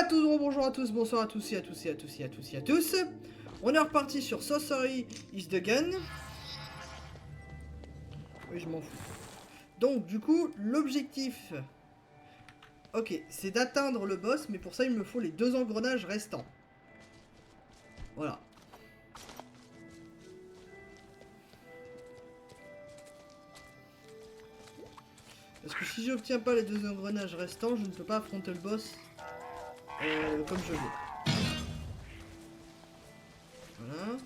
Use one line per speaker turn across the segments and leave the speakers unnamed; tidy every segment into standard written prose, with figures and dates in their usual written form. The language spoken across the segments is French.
Bonjour à tous, bonsoir à tous et à tous et à tous et à tous et à tous. On est reparti sur Sorcery is the Gun. Oui, je m'en fous. Donc, du coup, l'objectif... Ok, c'est d'atteindre le boss, mais pour ça, il me faut les 2 engrenages restants. Voilà. Parce que si j'obtiens pas les 2 engrenages restants, je ne peux pas affronter le boss comme je veux. Voilà.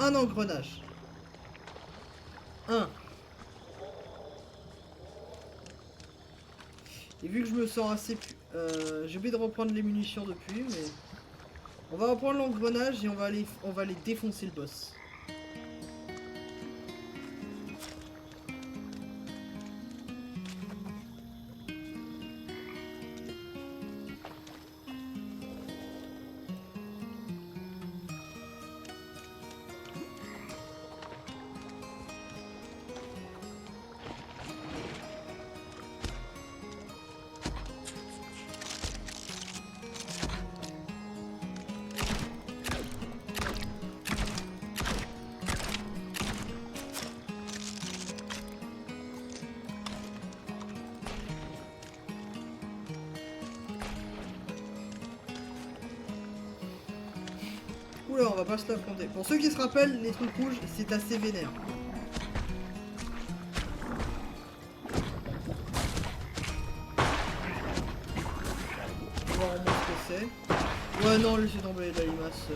Un engrenage. Un. Et vu que je me sens assez... j'ai oublié de reprendre les munitions depuis, mais... On va reprendre l'engrenage et on va aller défoncer le boss. Oula, on va pas se l'affronter. Pour ceux qui se rappellent, les trucs rouges, c'est assez vénère. On va voir au moins ce que c'est. Ouais, non, laissez tomber la limace.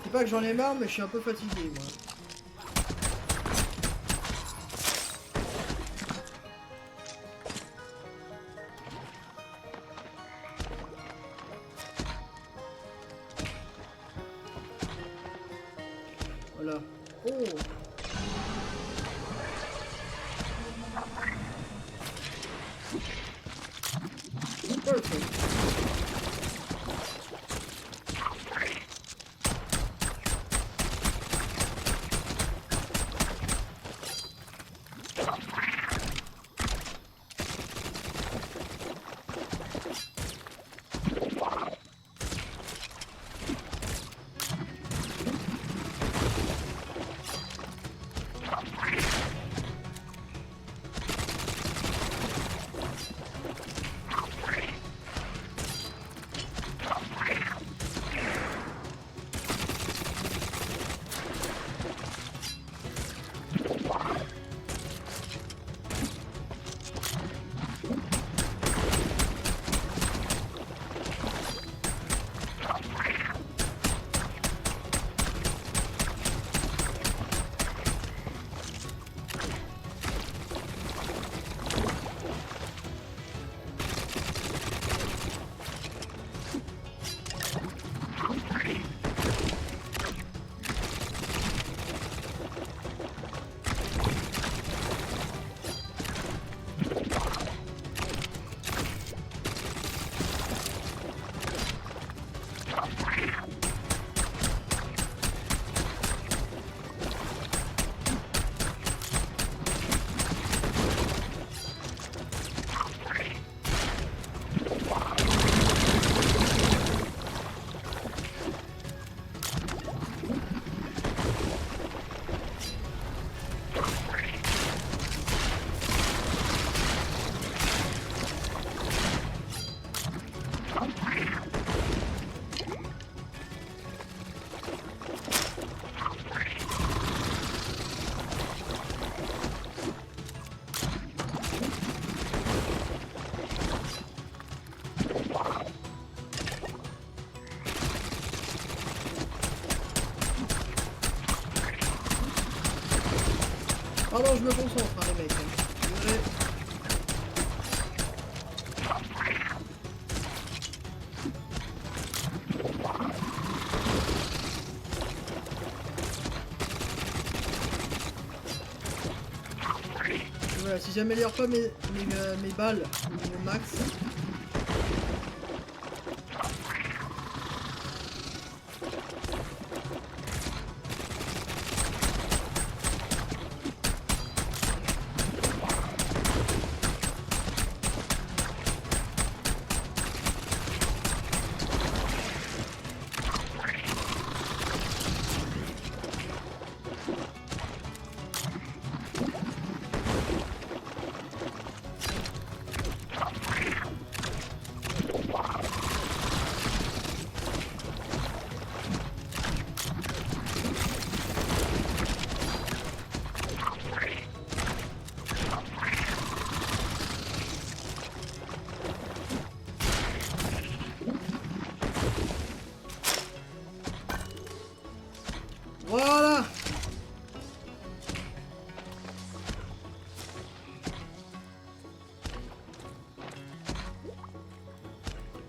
C'est pas que j'en ai marre, mais je suis un peu fatigué, moi. Voilà. Oh! Perfect. Pardon, je me concentre, hein, les mecs. Désolé. Voilà, si j'améliore pas mes balles, max. Voilà.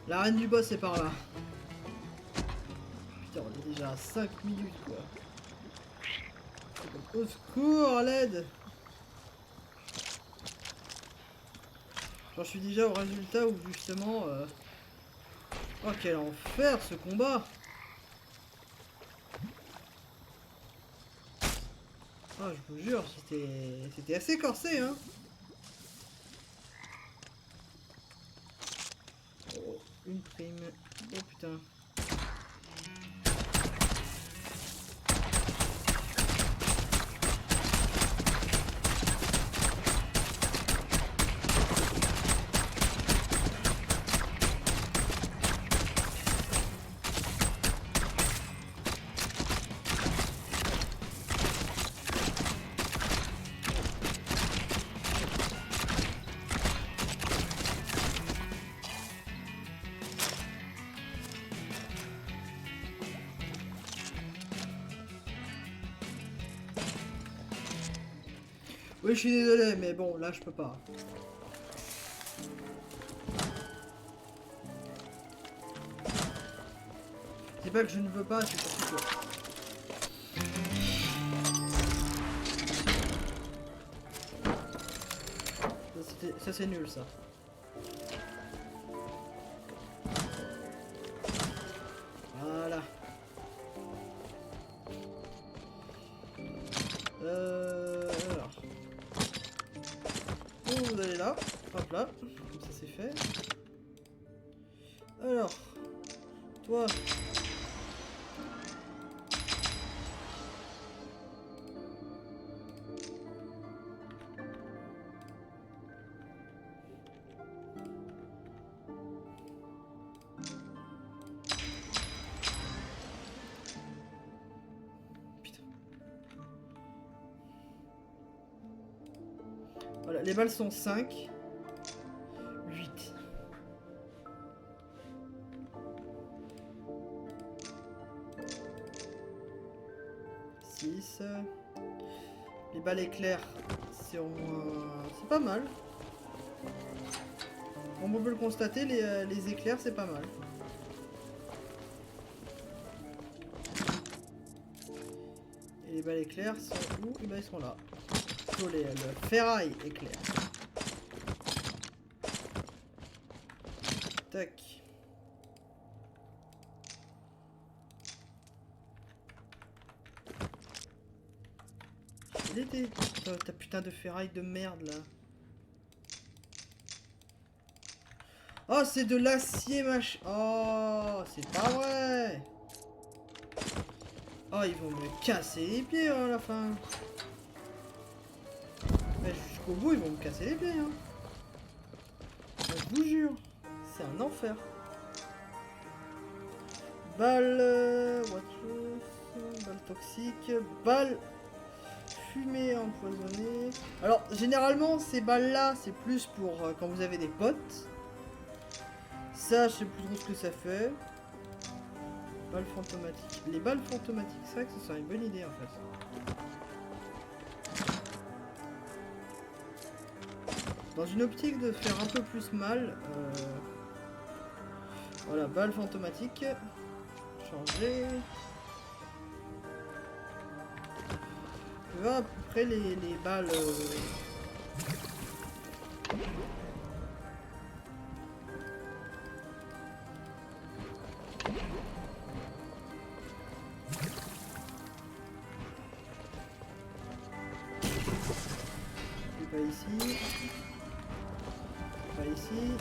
La reine du boss est par là. Putain, on est déjà à 5 minutes quoi. Au secours, à l'aide. J'en suis déjà au résultat où justement... Oh quel enfer ce combat. Ah je vous jure, c'était assez corsé hein. Oh, une prime. Oh putain. Oui, je suis désolé, mais bon, là, je peux pas. C'est pas que je ne veux pas, c'est surtout que... Ça, c'est nul, ça. Voilà. Alors. Bon, vous allez là. Hop là. Comme ça, c'est fait. Alors. Toi. Voilà, les balles sont 5. 8. Les balles éclairs, c'est au moins... C'est pas mal. Comme on peut le constater, les éclairs, c'est pas mal. Et les balles éclairs sont où? Et ben ils sont là. Le ferraille éclair. Tac. L'été. Ta putain de ferraille de merde là. Oh, c'est de l'acier machin. Oh, c'est pas vrai. Oh, ils vont me casser les pieds à la fin. Mais jusqu'au bout, ils vont me casser les pieds. Hein. Je vous jure. C'est un enfer. Balle... balle toxique. Balle... fumée empoisonnée. Alors, généralement, ces balles-là, c'est plus pour quand vous avez des potes. Ça, je sais plus trop ce que ça fait. Balles fantomatiques. Les balles fantomatiques, c'est vrai que ce serait une bonne idée, en fait. Dans une optique de faire un peu plus mal, voilà, balles fantomatiques. Changer. Tu vois à peu près les balles. ici. Pas ici.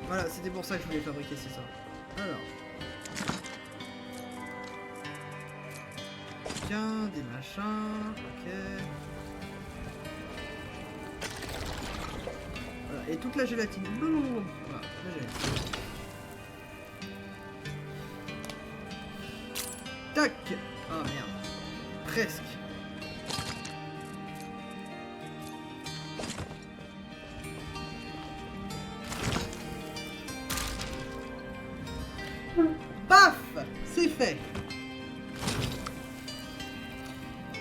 Voilà, c'était pour ça que je voulais fabriquer, c'est ça. Alors. Tiens, des machins, ok. Voilà, et toute la gélatine. Voilà, la gélatine. Tac. Ah merde. Presque. Paf! C'est fait.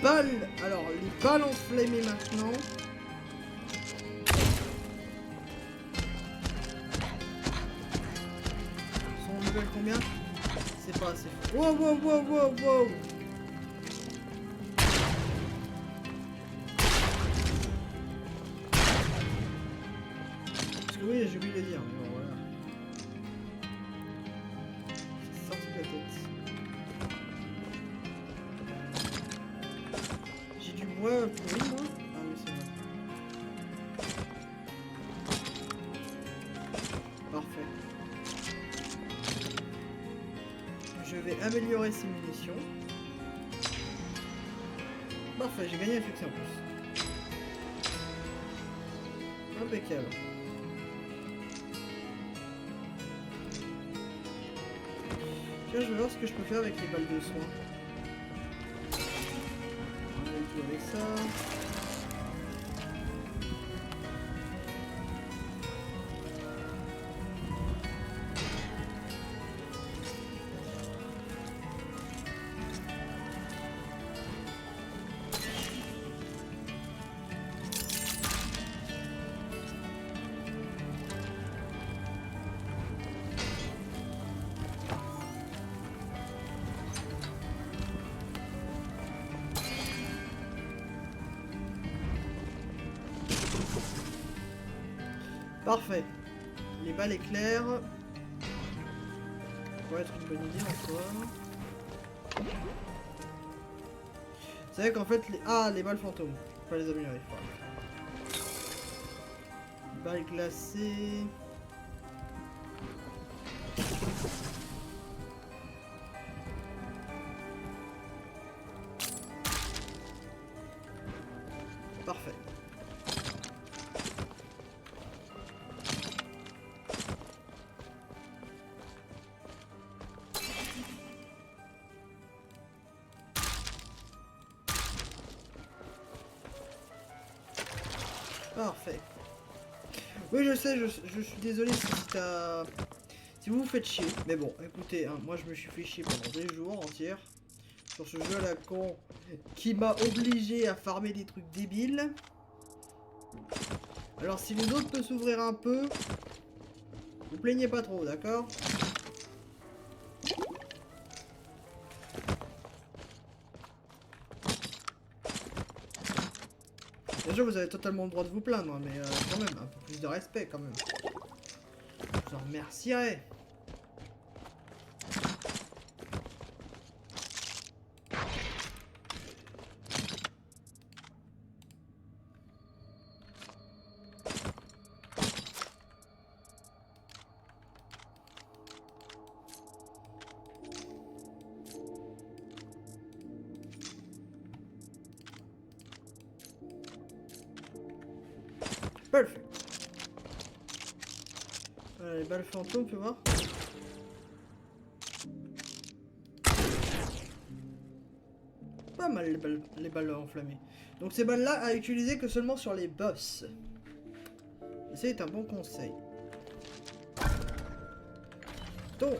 Balles. Alors, les balles enflammées maintenant. Sont nouvelles combien? C'est pas assez. Wow, wow, wow, wow, wow. Parce que oui, j'ai oublié de le dire. Mais bon, voilà. C'est sorti de la tête. J'ai du bois pourri, moi. Ah oui, c'est vrai. Parfait. Je vais améliorer ces munitions. Parfait, j'ai gagné un succès en plus. Impeccable. Tiens, je vais voir ce que je peux faire avec les balles de soin. On va tout avec ça. Parfait. Les balles éclairs. Ça pourrait être une bonne idée en soi. C'est vrai qu'en fait, les balles fantômes. Faut pas les améliorer. Balles glacées. Parfait. Parfait. Oui, je sais, je suis désolé si vous vous faites chier. Mais bon, écoutez, hein, moi je me suis fait chier pendant des jours entiers sur ce jeu à la con qui m'a obligé à farmer des trucs débiles. Alors si les autres peuvent s'ouvrir un peu, vous plaignez pas trop, d'accord? Bien sûr, vous avez totalement le droit de vous plaindre, hein, mais quand même, un peu plus de respect quand même. Je vous en remercierai. Parfait. Les balles fantômes, tu vois. Pas mal les balles enflammées. Donc ces balles-là à utiliser que seulement sur les boss. C'est un bon conseil. Donc,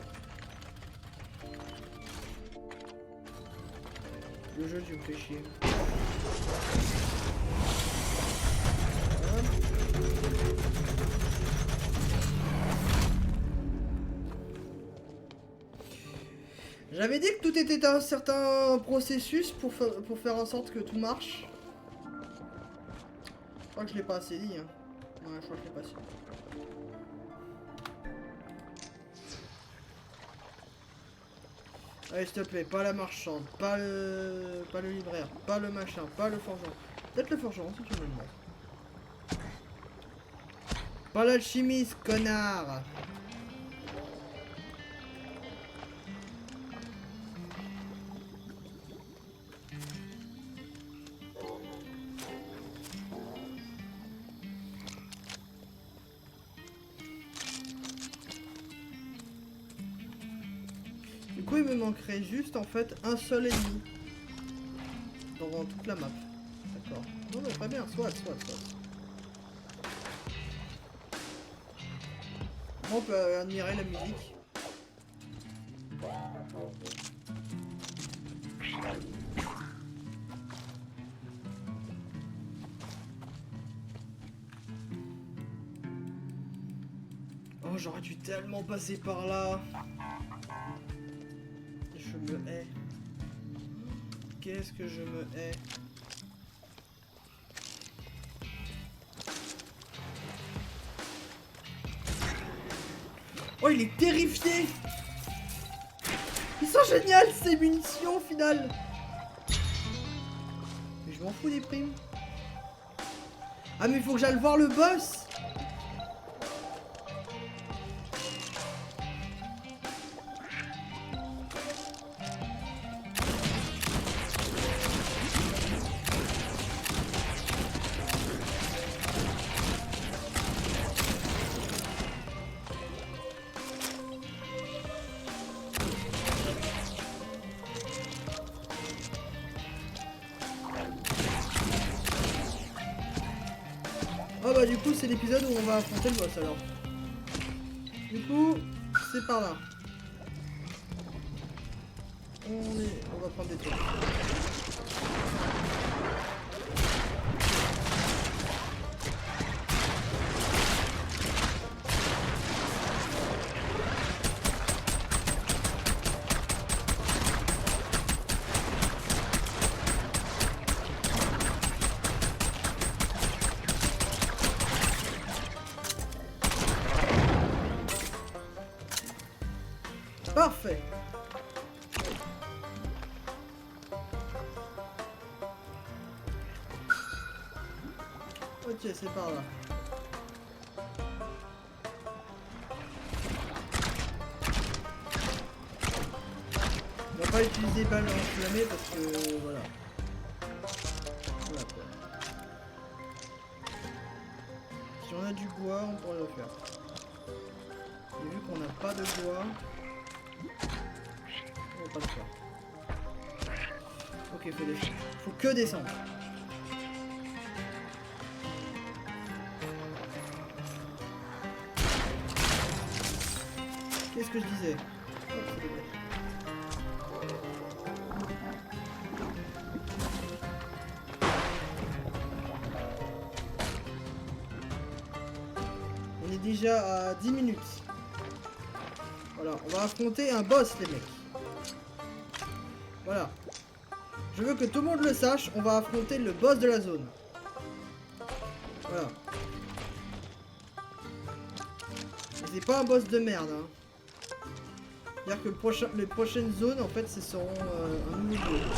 le jeu, tu me fais chier. J'avais dit que tout était un certain processus pour faire en sorte que tout marche. Je crois que je l'ai pas assez dit. Hein. Ouais, je crois que je l'ai pas assez dit. Allez, s'il te plaît, pas la marchande, pas le libraire, pas le machin, pas le forgeron. Peut-être le forgeron si tu me le demandes. Pas l'alchimiste, connard. Du coup, il me manquerait juste en fait un seul ennemi dans toute la map. D'accord. Non, mais très bien, soit. On peut admirer la musique. Oh, j'aurais dû tellement passer par là. Je me hais. Qu'est-ce que je me hais. Oh, il est terrifié. Ils sont géniales ces munitions au final. Mais je m'en fous des primes. Ah mais il faut que j'aille voir le boss. Oh bah du coup c'est l'épisode où on va affronter le boss alors. Du coup c'est par là. On va prendre des trucs. Parfait. Ok, c'est par là. On va pas utiliser balles enflammées parce que voilà. Voilà quoi. Si on a du bois, on pourrait le faire. Mais vu qu'on n'a pas de bois, on va pas le faire. Ok, faut descendre. Faut que descendre. Qu'est-ce que je disais? Hop, c'est bon. On est déjà à 10 minutes. Voilà, on va affronter un boss les mecs. Voilà. Je veux que tout le monde le sache, on va affronter le boss de la zone. Voilà. C'est pas un boss de merde. Hein. C'est-à-dire que les prochaines zones, en fait, ce seront un nouveau jeu.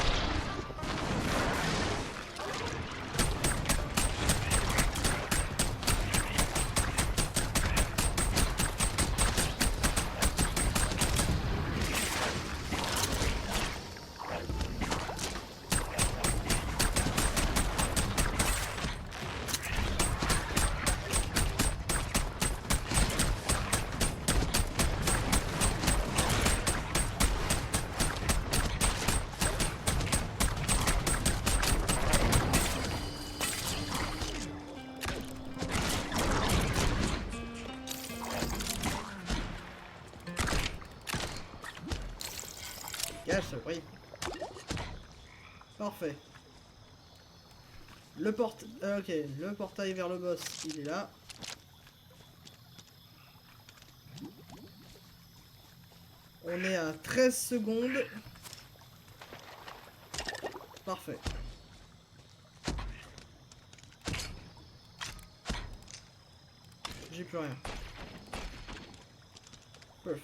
Gâche, oui. Parfait. Ok, le portail vers le boss, il est là. On est à 13 secondes. Parfait. J'ai plus rien. Parfait.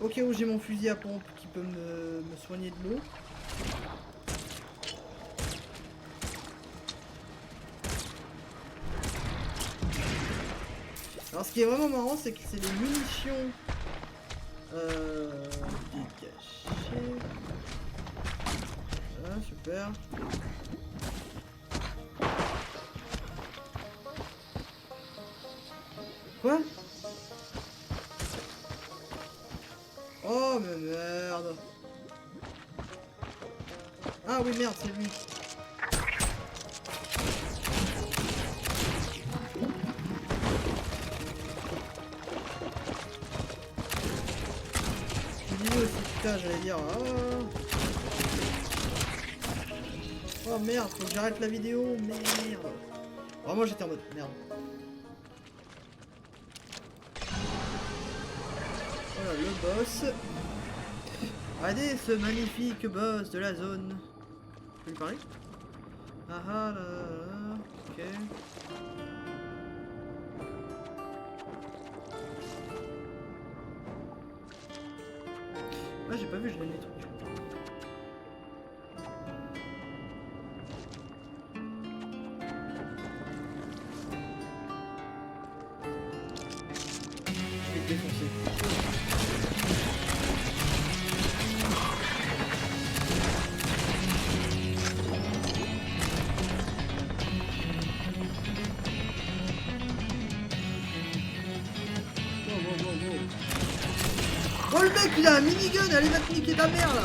Au cas où j'ai mon fusil à pompe qui peut me soigner de l'eau. Alors ce qui est vraiment marrant, c'est que c'est les munitions dégagées. Ah, super. Quoi? Oh mais merde. Ah oui merde, c'est lui. Putain, j'allais dire. Oh merde, faut que j'arrête la vidéo. Merde. Oh, moi j'étais en mode merde. Voilà le boss. Regardez ce magnifique boss de la zone. Je peux lui parler? Ah ah là là. Ok. Ah j'ai pas vu, je l'ai mis truc. Je vais te défoncer. Oh le mec il a un minigun, allez va te niquer ta mère là.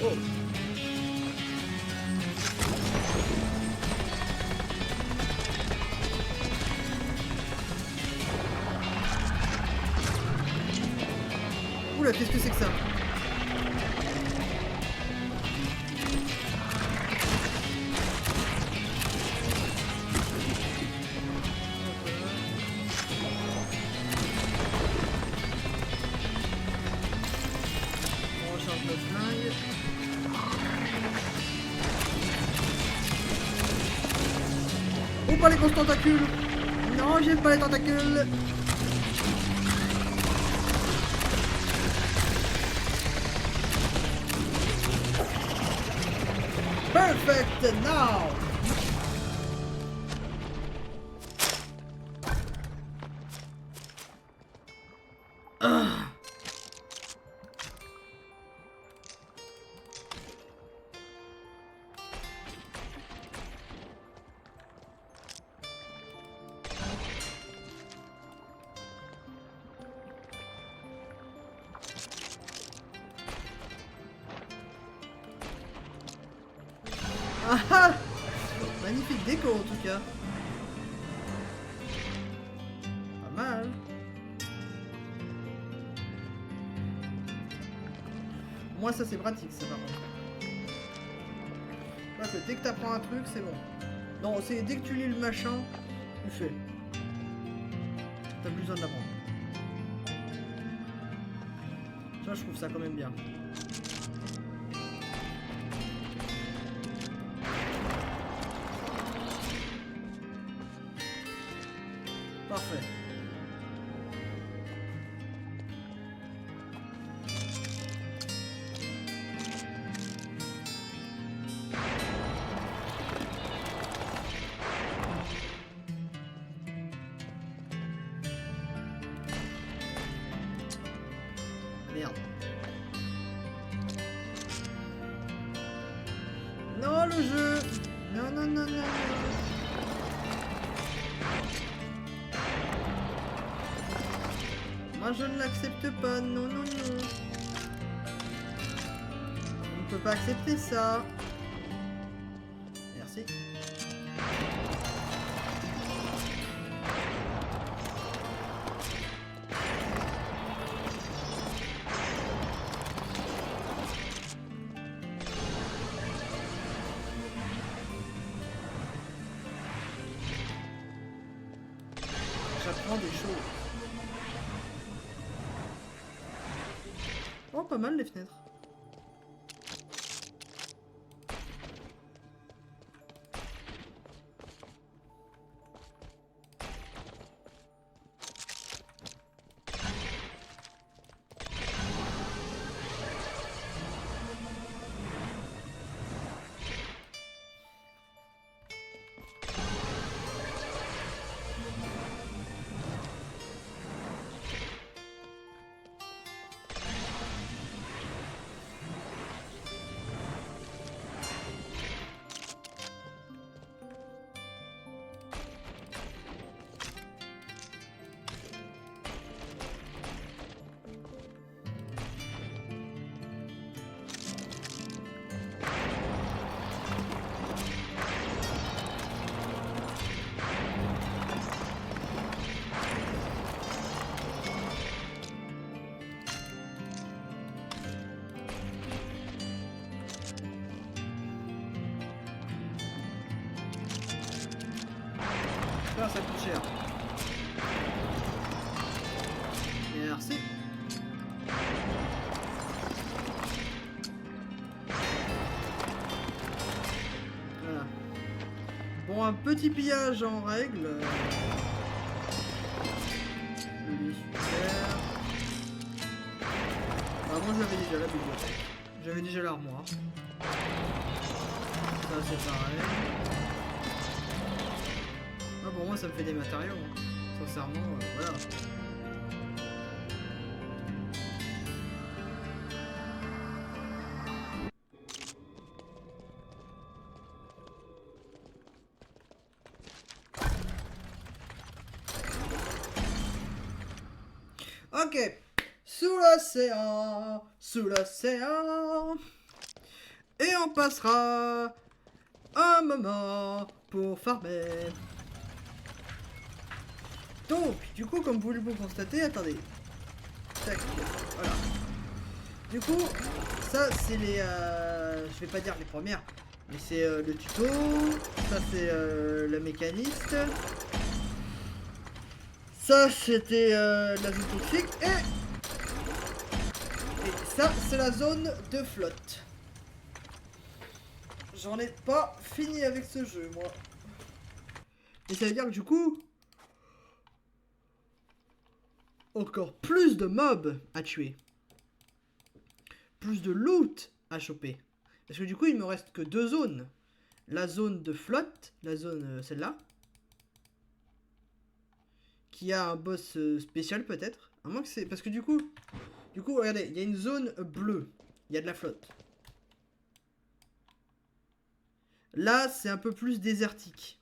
Oh. Oula, qu'est-ce que c'est que ça? On recharge le flingue. Oh, pas les grosses tentacules! Non, j'aime pas les tentacules! Perfect now! Ah ah! Magnifique déco en tout cas. Pas mal. Moi ça c'est pratique ça par contre. Parce que dès que t'apprends un truc c'est bon. Non, c'est dès que tu lis le machin, tu fais. T'as plus besoin de l'apprendre. Ça je trouve ça quand même bien. Parfait. Merde. Non le jeu. Non non non non. Ah, je ne l'accepte pas. Non, non, non. On ne peut pas accepter ça. Merci. J'apprends des choses. Oh, pas mal les fenêtres. Ça coûte cher. Merci. Voilà. Bon, un petit pillage en règle. Lui, super. Ah, moi j'avais déjà la bibliothèque. J'avais déjà l'armoire. Ça c'est pareil. Ah, pour moi ça me fait des matériaux. Hein. Sincèrement, voilà. Ok. Sous l'océan. Et on passera un moment pour farmer. Donc, du coup, comme vous le constatez, attendez. Tac, voilà. Du coup, ça c'est les... je vais pas dire les premières, mais c'est le tuto. Ça c'est le mécaniste. Ça c'était la zone toxique. Et ça c'est la zone de flotte. J'en ai pas fini avec ce jeu, moi. Et ça veut dire que du coup... encore plus de mobs à tuer. Plus de loot à choper. Parce que du coup, il me reste que 2 zones. La zone de flotte, la zone celle-là. Qui a un boss spécial peut-être. À moins que c'est... Parce que du coup, regardez, il y a une zone bleue. Il y a de la flotte. Là, c'est un peu plus désertique.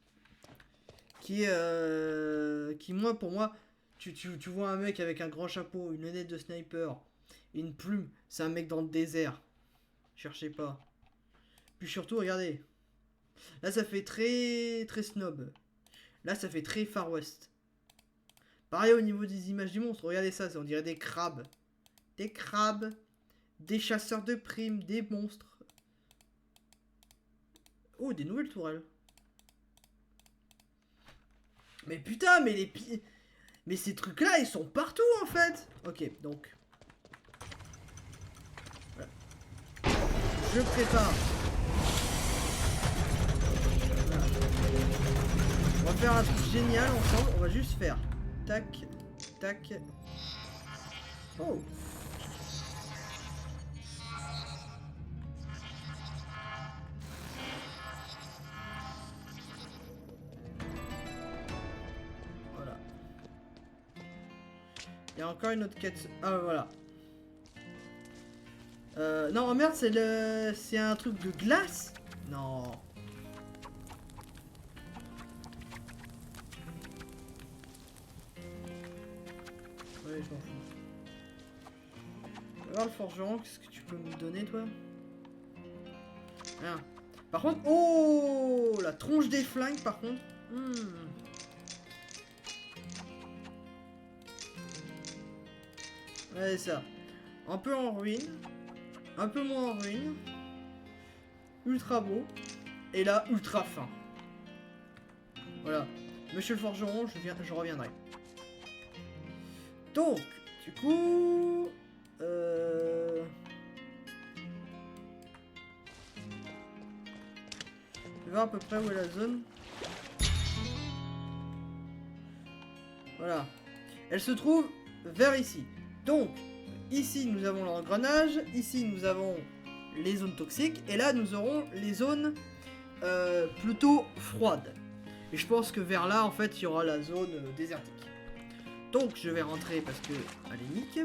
Qui est... qui, moi, pour moi... Tu vois un mec avec un grand chapeau, une lunette de sniper, et une plume, c'est un mec dans le désert. Cherchez pas. Puis surtout, regardez. Là, ça fait très snob. Là, ça fait très Far West. Pareil au niveau des images du monstre. Regardez ça, on dirait des crabes. Des crabes. Des chasseurs de primes. Des monstres. Oh, des nouvelles tourelles. Mais putain, mais les... Mais ces trucs-là, ils sont partout, en fait. Ok, donc... Voilà. Je prépare. Voilà. On va faire un truc génial ensemble. On va juste faire... Tac, tac. Oh. Voilà. Il y a encore une autre quête. Ah, voilà. Non, merde, c'est le... C'est un truc de glace? Non. Ouais, je m'en fous. Alors le forgeron, qu'est-ce que tu peux me donner toi? Rien. Par contre, oh, la tronche des flingues par contre. Ouais, ça. Un peu en ruine. Un peu moins en ruine. Ultra beau. Et là, ultra fin. Voilà. Monsieur le forgeron, je reviendrai. Donc, du coup... Je vais voir à peu près où est la zone. Voilà. Elle se trouve vers ici. Donc, ici nous avons l'engrenage, ici nous avons les zones toxiques, et là nous aurons les zones plutôt froides. Et je pense que vers là, en fait, il y aura la zone désertique. Donc, je vais rentrer parce que... Allez, nique.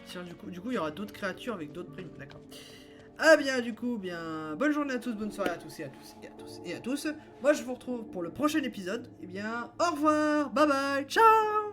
Tiens, du coup, il y aura d'autres créatures avec d'autres primes. D'accord. Ah bien, du coup, bien... Bonne journée à tous, bonne soirée à tous et à tous et à tous et à tous. Moi, je vous retrouve pour le prochain épisode. Eh bien, au revoir, bye bye, ciao.